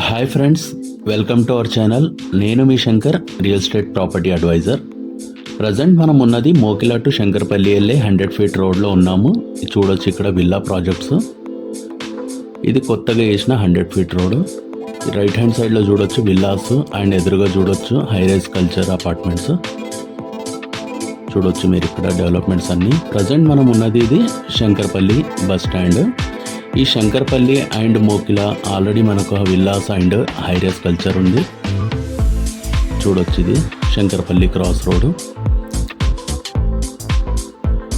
Hi friends, welcome to our channel. నేను మీ Shankar, real estate property adviser. Present మనం ఉన్నది మోకిలా టు శంకర్పల్లి వెళ్ళే 100 ఫీట్ రోడ్లో ఉన్నాము. చూడొచ్చు ఇక్కడ విల్లా ప్రాజెక్ట్స్. ఇది కొత్తగా వేసిన 100 ఫీట్ రోడ్. రైట్ హ్యాండ్ సైడ్లో చూడొచ్చు విల్లాస్ అండ్ ఎదురుగా చూడొచ్చు హైరైజ్ కల్చర్ అపార్ట్మెంట్స్. చూడొచ్చు మీరు ఇక్కడ డెవలప్మెంట్స్ అన్నీ. ప్రజెంట్ మనం ఉన్నది ఇది శంకర్పల్లి బస్ స్టాండ్. ఈ శంకర్పల్లి అండ్ మోకిలా ఆల్రెడీ మనకు విల్లాస్ అండ్ హైరైజ్ కల్చర్ ఉంది. చూడొచ్చు ఇది శంకర్పల్లి క్రాస్ రోడ్.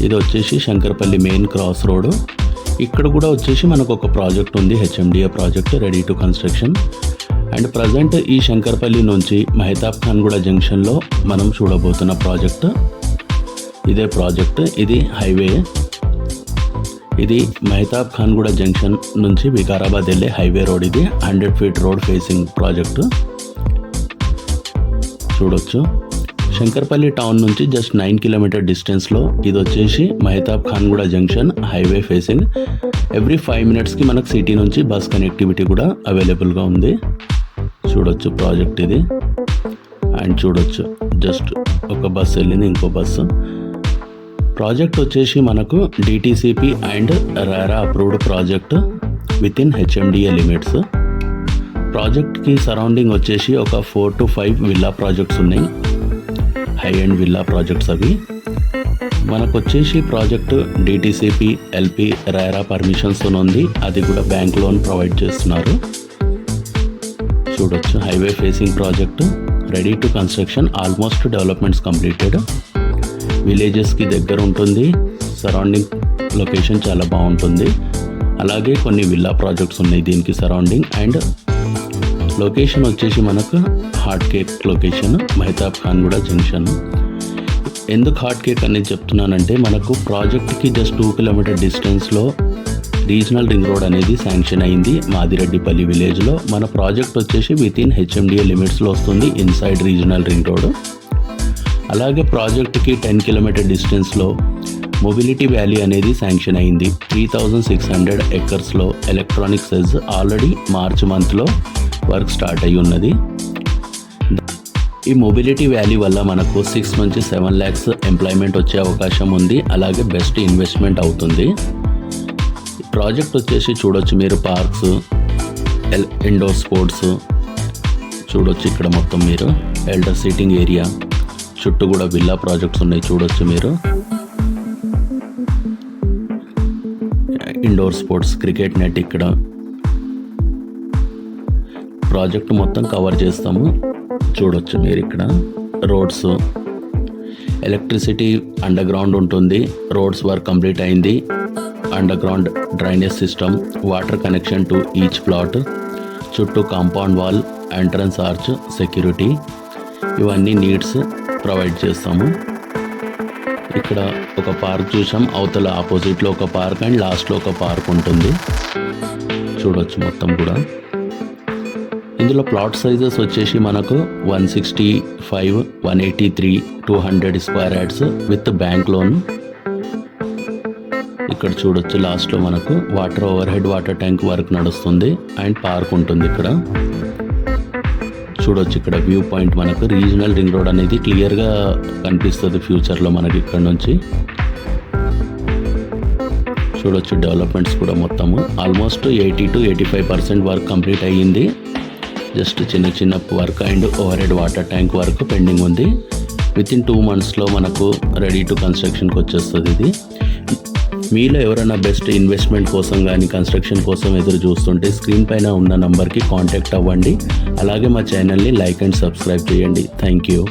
ఇది వచ్చేసి శంకర్పల్లి మెయిన్ క్రాస్ రోడ్. ఇక్కడ కూడా వచ్చేసి మనకు ఒక ప్రాజెక్ట్ ఉంది, HMDA project ready to construction. And present ఈ శంకర్పల్లి నుంచి మహతాబ్ ఖాన్గూడ జంక్షన్లో మనం చూడబోతున్న ప్రాజెక్ట్ ఇదే ప్రాజెక్ట్. ఇది హైవే. ఇది మహతాబ్ ఖాన్గూడ జంక్షన్ నుంచి వికారాబాద్ వెళ్ళే హైవే రోడ్. ఇది 100 ఫీట్ రోడ్ ఫేసింగ్ ప్రాజెక్టు. చూడొచ్చు శంకర్పల్లి టౌన్ నుంచి జస్ట్ 9 కిలోమీటర్ డిస్టెన్స్లో ఇది వచ్చేసి Mahatab Khanguda junction highway facing. Every 5 మినిట్స్కి మనకు సిటీ నుంచి బస్ కనెక్టివిటీ కూడా అవైలబుల్గా ఉంది. చూడొచ్చు ప్రాజెక్ట్ ఇది. అండ్ చూడొచ్చు జస్ట్ ఒక బస్సు వెళ్ళింది, ఇంకో బస్సు. ప్రాజెక్ట్ వచ్చేసి మనకు DTCP and RERA approved project within HMDA limits. ప్రాజెక్ట్కి సరౌండింగ్ వచ్చేసి ఒక 4 to 5 విల్లా ప్రాజెక్ట్స్ ఉన్నాయి, హై అండ్ విల్లా ప్రాజెక్ట్స్ అవి. మనకు వచ్చేసి project DTCP LP RERA permissions ఉంది. అది కూడా బ్యాంక్ లోన్ ప్రొవైడ్ చేస్తున్నారు. చూడొచ్చు highway facing project ready to construction. Almost developments completed. విలేజెస్కి దగ్గర ఉంటుంది. సరౌండింగ్ లొకేషన్ చాలా బాగుంటుంది. అలాగే కొన్ని విల్లా ప్రాజెక్ట్స్ ఉన్నాయి దీనికి సరౌండింగ్. అండ్ లొకేషన్ వచ్చేసి మనకు hot cake location, Mahatab Khanguda junction. ఎందుకు హాట్ కేక్ అనేది చెప్తున్నానంటే మనకు ప్రాజెక్ట్కి జస్ట్ 2 కిలోమీటర్ డిస్టెన్స్లో రీజనల్ రింగ్ రోడ్ అనేది శాంక్షన్ అయింది మాదిరెడ్డిపల్లి విలేజ్లో. మన ప్రాజెక్ట్ వచ్చేసి విత్ ఇన్ హెచ్ఎండిఏ లిమిట్స్లో వస్తుంది, ఇన్సైడ్ రీజనల్ రింగ్ రోడ్. అలాగే ప్రాజెక్ట్కి 10 కిలోమీటర్ డిస్టెన్స్లో మొబిలిటీ వ్యాలీ అనేది శాంక్షన్ అయింది. 3600 ఎకర్స్లో ఎలక్ట్రానిక్ సెజ్ ఆల్రెడీ మార్చ్ మంత్లో వర్క్ స్టార్ట్ అయ్యి ఉన్నది. ఈ మొబిలిటీ వ్యాలీ వల్ల మనకు 6 నుంచి 7 lakhs ఎంప్లాయ్మెంట్ వచ్చే అవకాశం ఉంది. అలాగే బెస్ట్ ఇన్వెస్ట్మెంట్ అవుతుంది. ప్రాజెక్ట్ వచ్చేసి చూడొచ్చు మీరు పార్క్స్, ఇండోర్ స్పోర్ట్స్ చూడొచ్చు ఇక్కడ మొత్తం మీరు. ఎల్డర్ సీటింగ్ ఏరియా చుట్టూ కూడా విల్లా ప్రాజెక్ట్స్ ఉన్నాయి. చూడొచ్చు మీరు ఇండోర్ స్పోర్ట్స్, క్రికెట్ నెట్ ఇక్కడ ప్రాజెక్ట్ మొత్తం కవర్ చేస్తాము. చూడొచ్చు మీరు ఇక్కడ రోడ్స్, ఎలక్ట్రిసిటీ అండర్ గ్రౌండ్ ఉంటుంది. రోడ్స్ వర్క్ కంప్లీట్ అయింది. Underground drainage system, water connection to each plot, చుట్టూ compound wall, entrance arch, security, ఇవన్నీ నీడ్స్ ప్రొవైడ్ చేస్తాము. ఇక్కడ ఒక పార్క్ చూసాం, అవతల ఆపోజిట్లో ఒక పార్క్ అండ్ లాస్ట్లో ఒక పార్క్ ఉంటుంది. చూడొచ్చు మొత్తం కూడా. ఇందులో ప్లాట్ సైజెస్ వచ్చేసి మనకు 165, 183, 200 square yards with bank loan. ఇక్కడ చూడొచ్చు లాస్ట్లో మనకు water over head water tank work నడుస్తుంది అండ్ పార్క్ ఉంటుంది ఇక్కడ. చూడొచ్చు ఇక్కడ వ్యూ పాయింట్ మనకు రీజనల్ రింగ్ రోడ్ అనేది క్లియర్గా కనిపిస్తుంది ఫ్యూచర్లో మనకి ఇక్కడ నుంచి. చూడొచ్చు డెవలప్మెంట్స్ కూడా మొత్తము ఆల్మోస్ట్ 80 to 85% వర్క్ కంప్లీట్ అయ్యింది. జస్ట్ చిన్న చిన్న work and over head water tank work pending ఉంది. విత్ ఇన్ 2 monthsలో మనకు రెడీ టు కన్స్ట్రక్షన్కి వచ్చేస్తుంది ఇది. మీలో ఎవరైనా బెస్ట్ ఇన్వెస్ట్మెంట్ కోసం కానీ కన్స్ట్రక్షన్ కోసం ఎదురు చూస్తుంటే స్క్రీన్ పైన ఉన్న నంబర్కి కాంటాక్ట్ అవ్వండి. అలాగే మా ఛానల్ని లైక్ అండ్ సబ్స్క్రైబ్ చేయండి. Thank you.